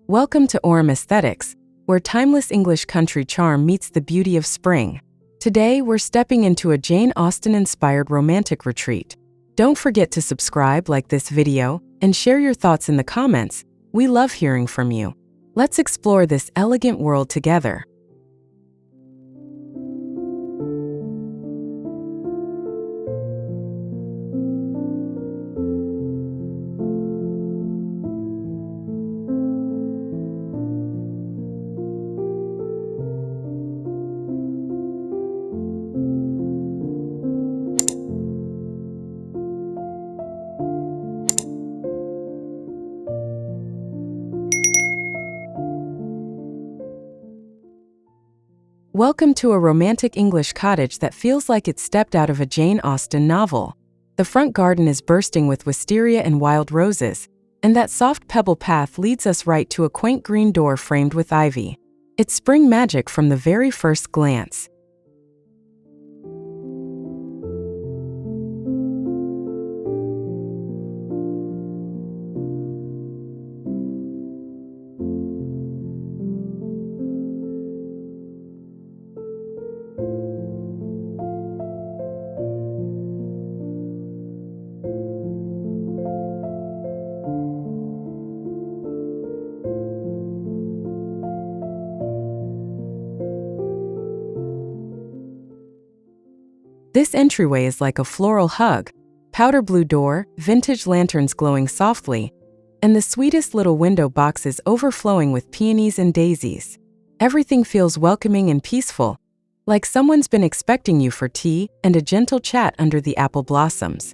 Welcome to Orem Aesthetics, where timeless English country charm meets the beauty of spring. Today, we're stepping into a Jane Austen-inspired romantic retreat. Don't forget to subscribe, like this video, and share your thoughts in the comments. We love hearing from you. Let's explore this elegant world together. Welcome to a romantic English cottage that feels like it stepped out of a Jane Austen novel. The front garden is bursting with wisteria and wild roses, and that soft pebble path leads us right to a quaint green door framed with ivy. It's spring magic from the very first glance. This entryway is like a floral hug, powder blue door, vintage lanterns glowing softly, and the sweetest little window boxes overflowing with peonies and daisies. Everything feels welcoming and peaceful, like someone's been expecting you for tea and a gentle chat under the apple blossoms.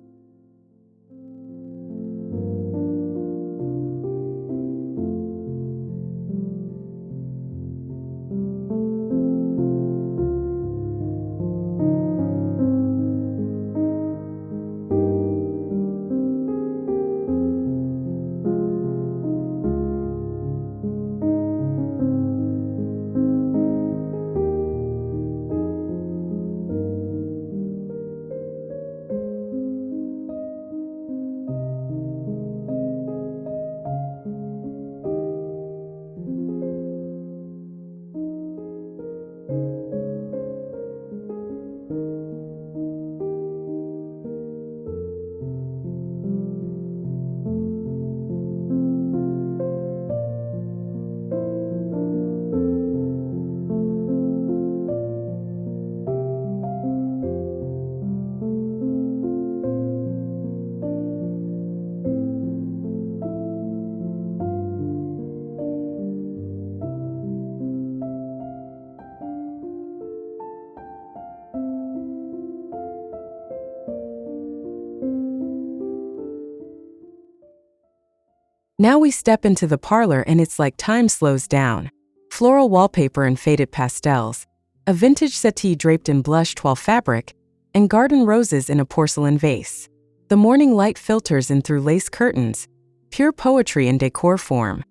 Now we step into the parlor and it's like time slows down. Floral wallpaper and faded pastels, a vintage settee draped in blush toile fabric, and garden roses in a porcelain vase. The morning light filters in through lace curtains, pure poetry in decor form.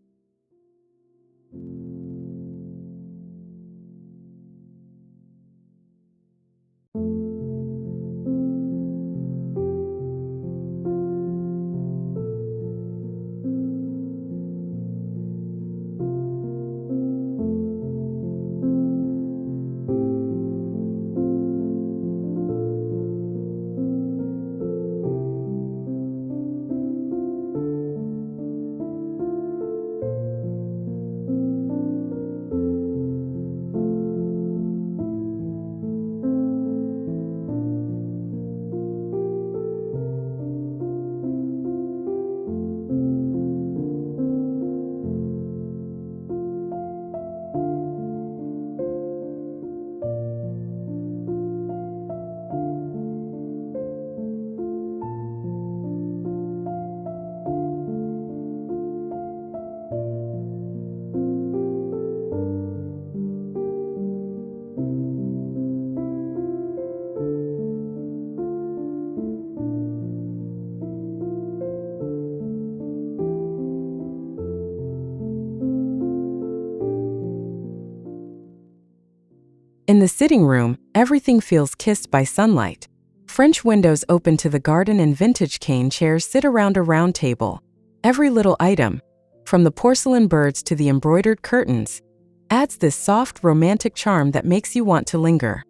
In the sitting room, everything feels kissed by sunlight. French windows open to the garden and vintage cane chairs sit around a round table. Every little item, from the porcelain birds to the embroidered curtains, adds this soft, romantic charm that makes you want to linger.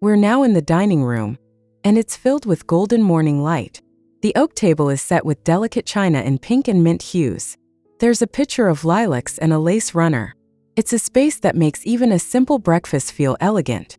We're now in the dining room, and it's filled with golden morning light. The oak table is set with delicate china in pink and mint hues. There's a picture of lilacs and a lace runner. It's a space that makes even a simple breakfast feel elegant.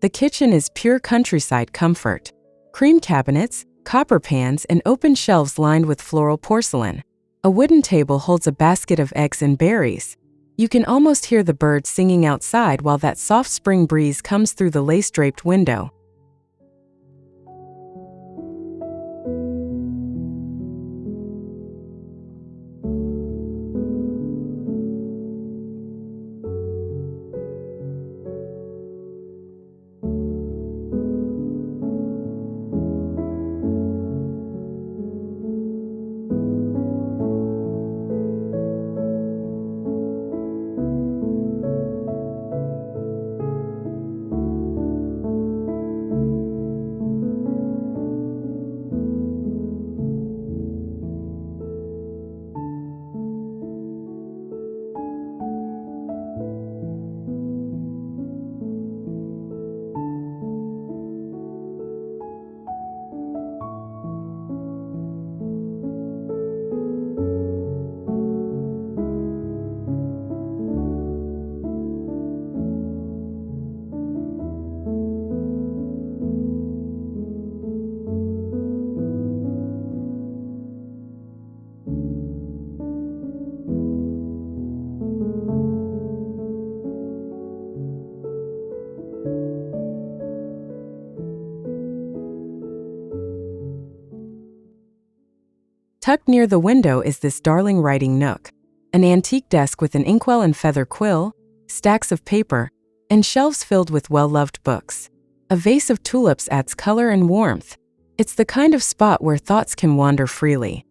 The kitchen is pure countryside comfort. Cream cabinets, copper pans, and open shelves lined with floral porcelain. A wooden table holds a basket of eggs and berries. You can almost hear the birds singing outside while that soft spring breeze comes through the lace-draped window. Tucked near the window is this darling writing nook. An antique desk with an inkwell and feather quill, stacks of paper, and shelves filled with well-loved books. A vase of tulips adds color and warmth. It's the kind of spot where thoughts can wander freely.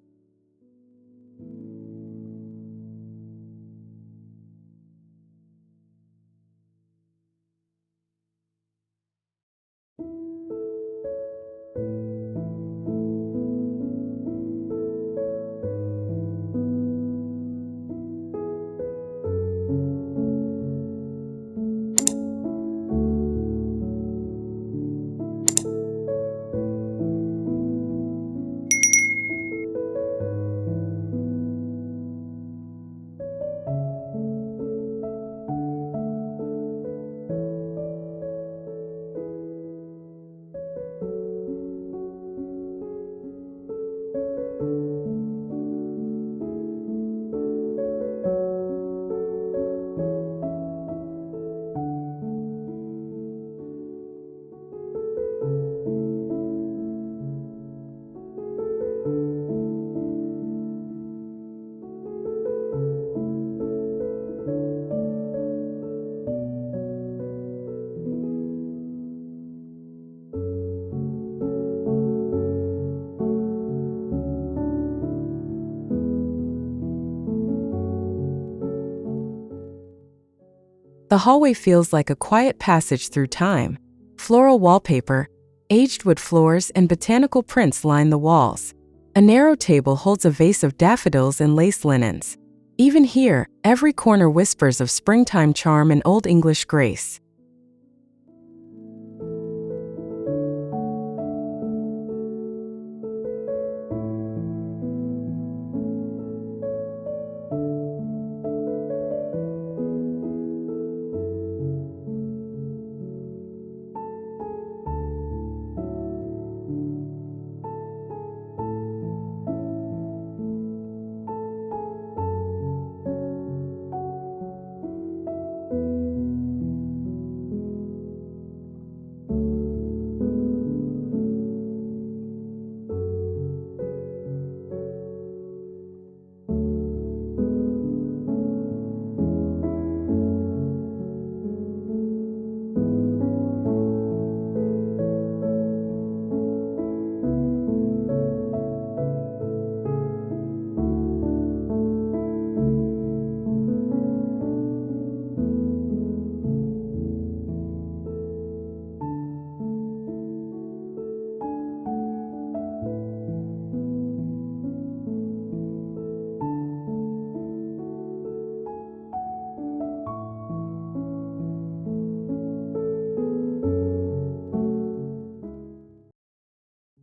The hallway feels like a quiet passage through time. Floral wallpaper, aged wood floors, and botanical prints line the walls. A narrow table holds a vase of daffodils and lace linens. Even here, every corner whispers of springtime charm and Old English grace.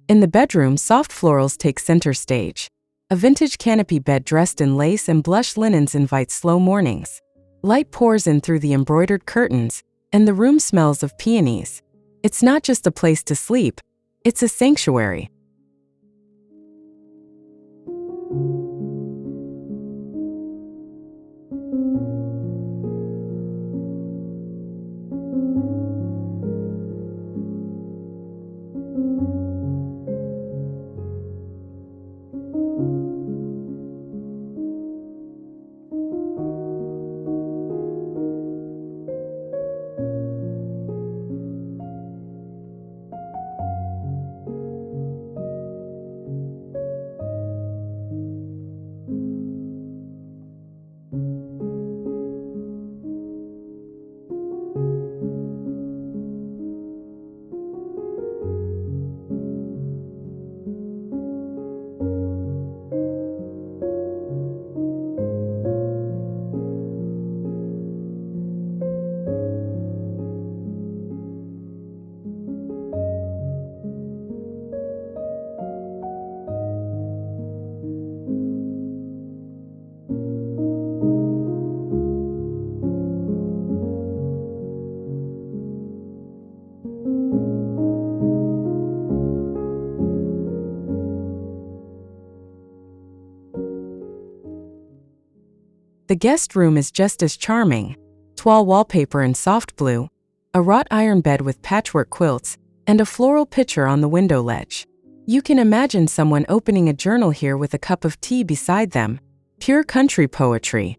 In the bedroom, soft florals take center stage. A vintage canopy bed dressed in lace and blush linens invites slow mornings. Light pours in through the embroidered curtains, and the room smells of peonies. It's not just a place to sleep, it's a sanctuary. The guest room is just as charming. Toile wallpaper in soft blue, a wrought iron bed with patchwork quilts, and a floral picture on the window ledge. You can imagine someone opening a journal here with a cup of tea beside them. Pure country poetry.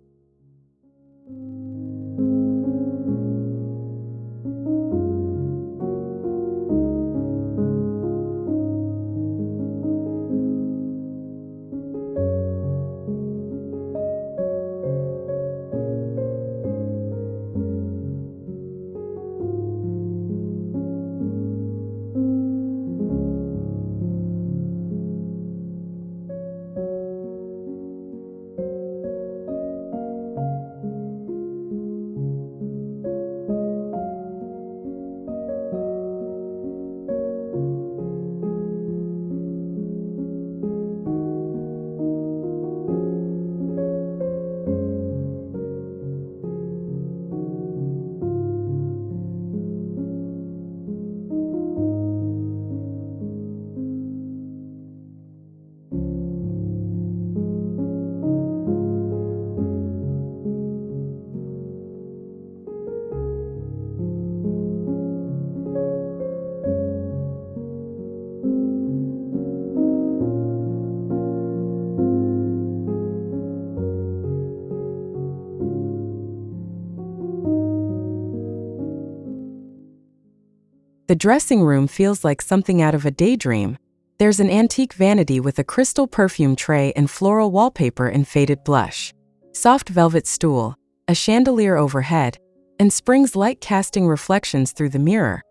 The dressing room feels like something out of a daydream. There's an antique vanity with a crystal perfume tray and floral wallpaper in faded blush. Soft velvet stool, a chandelier overhead, and spring's light casting reflections through the mirror.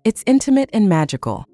It's intimate and magical.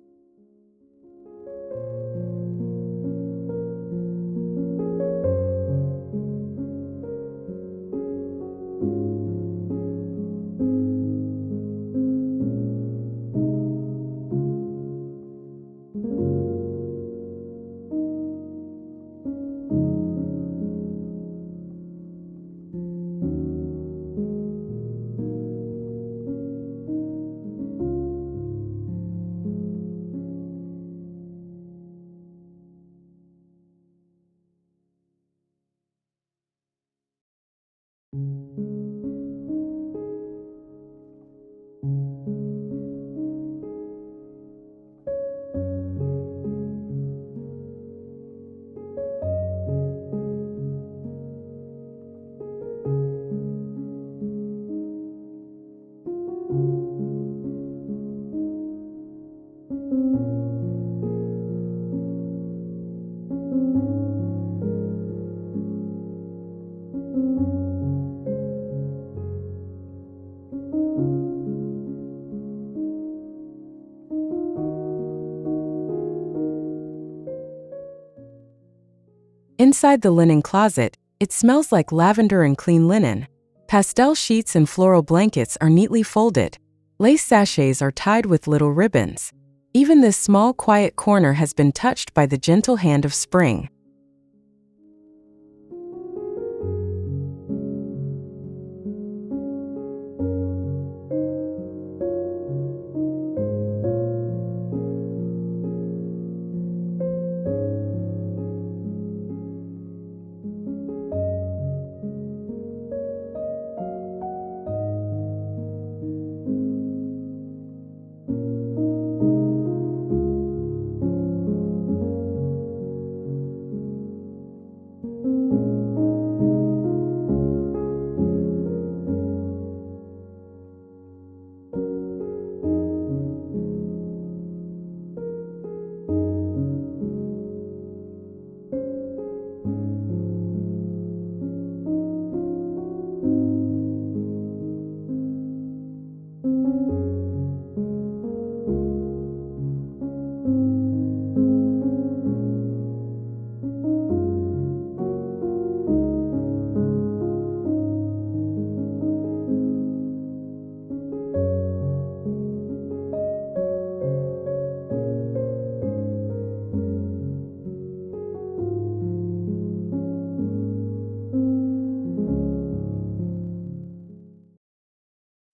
Inside the linen closet, it smells like lavender and clean linen. Pastel sheets and floral blankets are neatly folded. Lace sachets are tied with little ribbons. Even this small, quiet corner has been touched by the gentle hand of spring.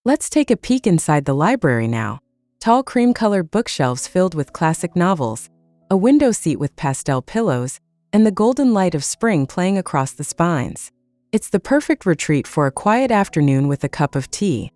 Let's take a peek inside the library now. Tall cream-colored bookshelves filled with classic novels, a window seat with pastel pillows, and the golden light of spring playing across the spines. It's the perfect retreat for a quiet afternoon with a cup of tea.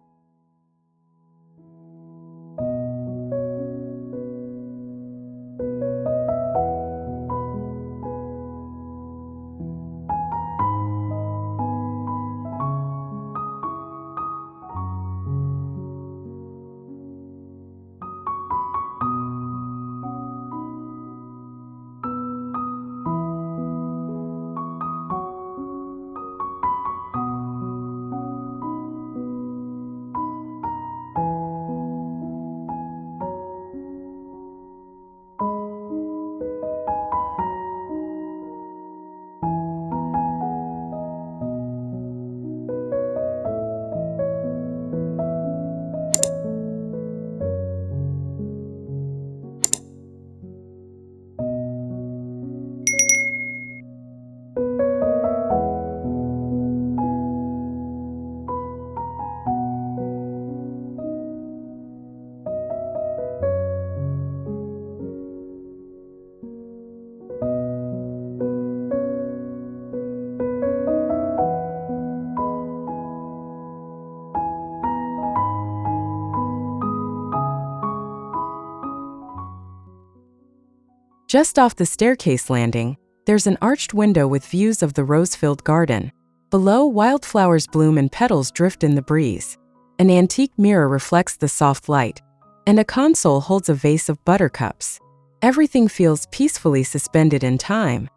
Just off the staircase landing, there's an arched window with views of the rose-filled garden. Below, wildflowers bloom and petals drift in the breeze. An antique mirror reflects the soft light, and a console holds a vase of buttercups. Everything feels peacefully suspended in time.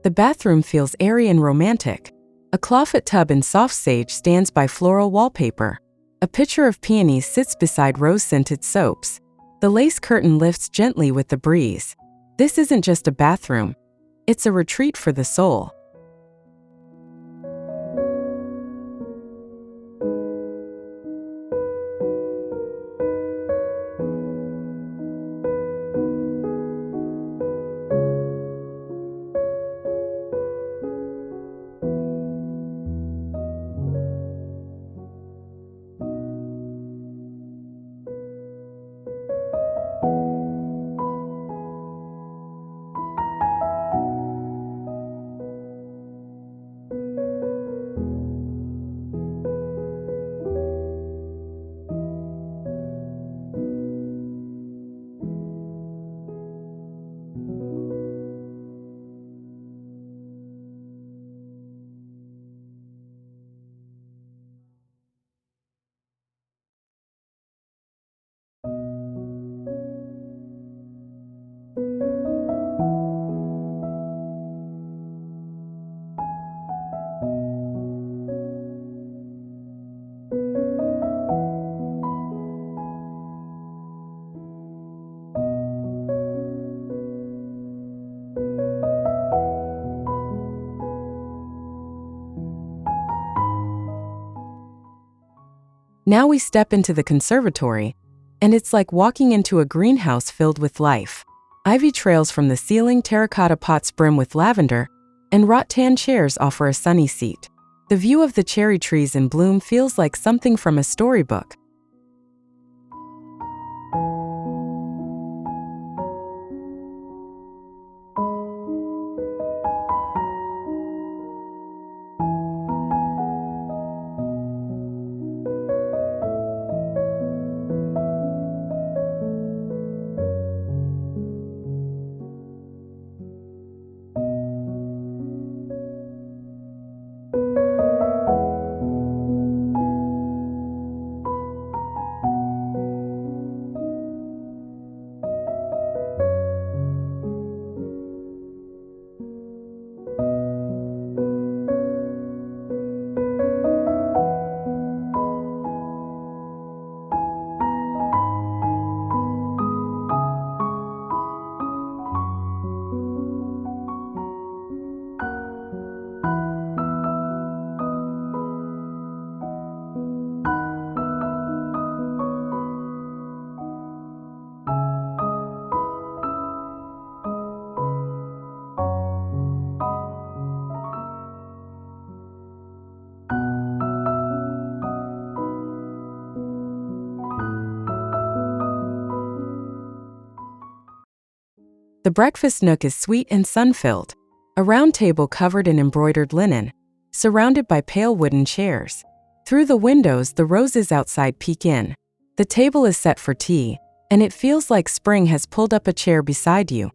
The bathroom feels airy and romantic. A clawfoot tub in soft sage stands by floral wallpaper. A pitcher of peonies sits beside rose-scented soaps. The lace curtain lifts gently with the breeze. This isn't just a bathroom. It's a retreat for the soul. Now we step into the conservatory, and it's like walking into a greenhouse filled with life. Ivy trails from the ceiling, terracotta pots brim with lavender, and rattan chairs offer a sunny seat. The view of the cherry trees in bloom feels like something from a storybook. The breakfast nook is sweet and sun-filled. A round table covered in embroidered linen, surrounded by pale wooden chairs. Through the windows, the roses outside peek in. The table is set for tea, and it feels like spring has pulled up a chair beside you.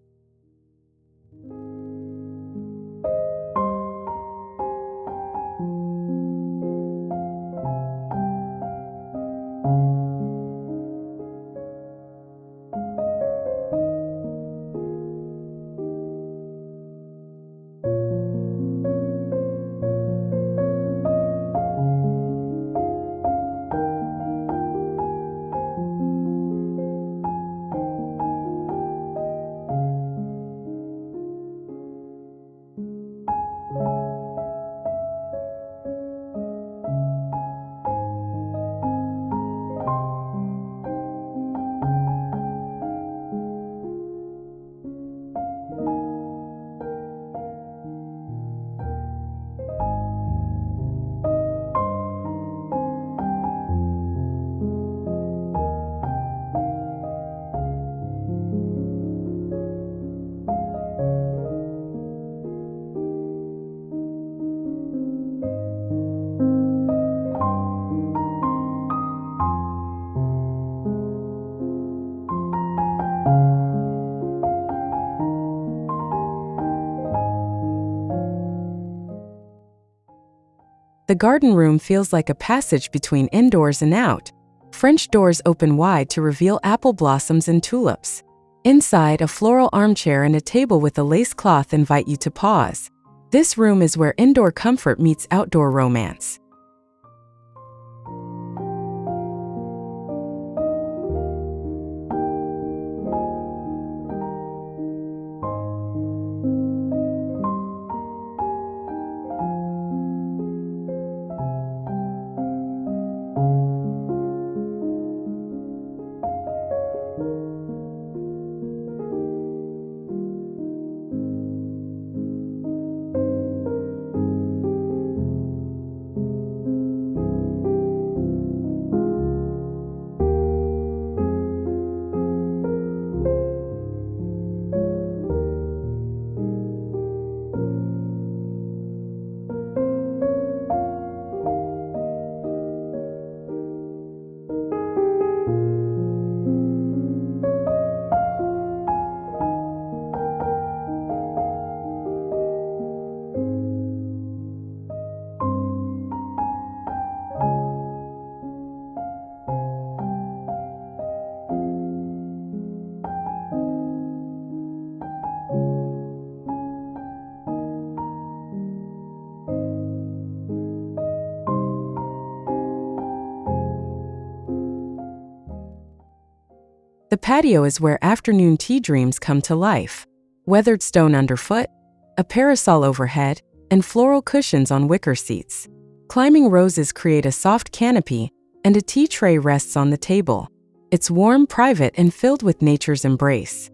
The garden room feels like a passage between indoors and out. French doors open wide to reveal apple blossoms and tulips. Inside, a floral armchair and a table with a lace cloth invite you to pause. This room is where indoor comfort meets outdoor romance. The patio is where afternoon tea dreams come to life. Weathered stone underfoot, a parasol overhead, and floral cushions on wicker seats. Climbing roses create a soft canopy, and a tea tray rests on the table. It's warm, private, and filled with nature's embrace.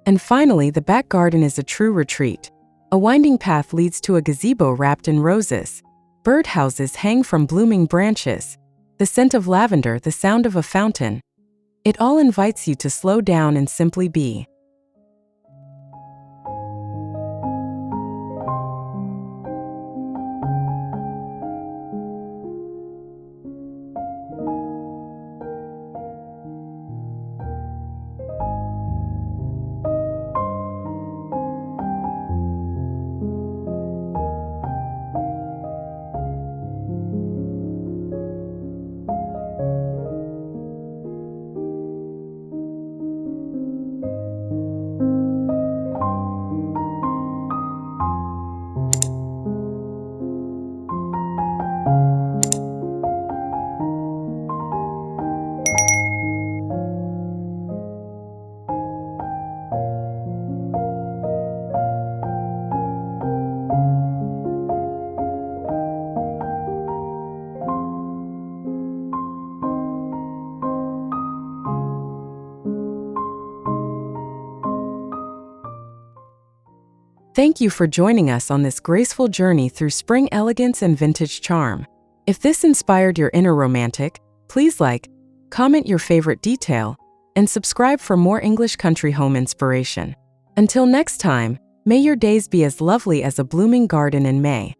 And finally, the back garden is a true retreat. A winding path leads to a gazebo wrapped in roses. Birdhouses hang from blooming branches. The scent of lavender, the sound of a fountain. It all invites you to slow down and simply be. Thank you for joining us on this graceful journey through spring elegance and vintage charm. If this inspired your inner romantic, please like, comment your favorite detail, and subscribe for more English country home inspiration. Until next time, may your days be as lovely as a blooming garden in May.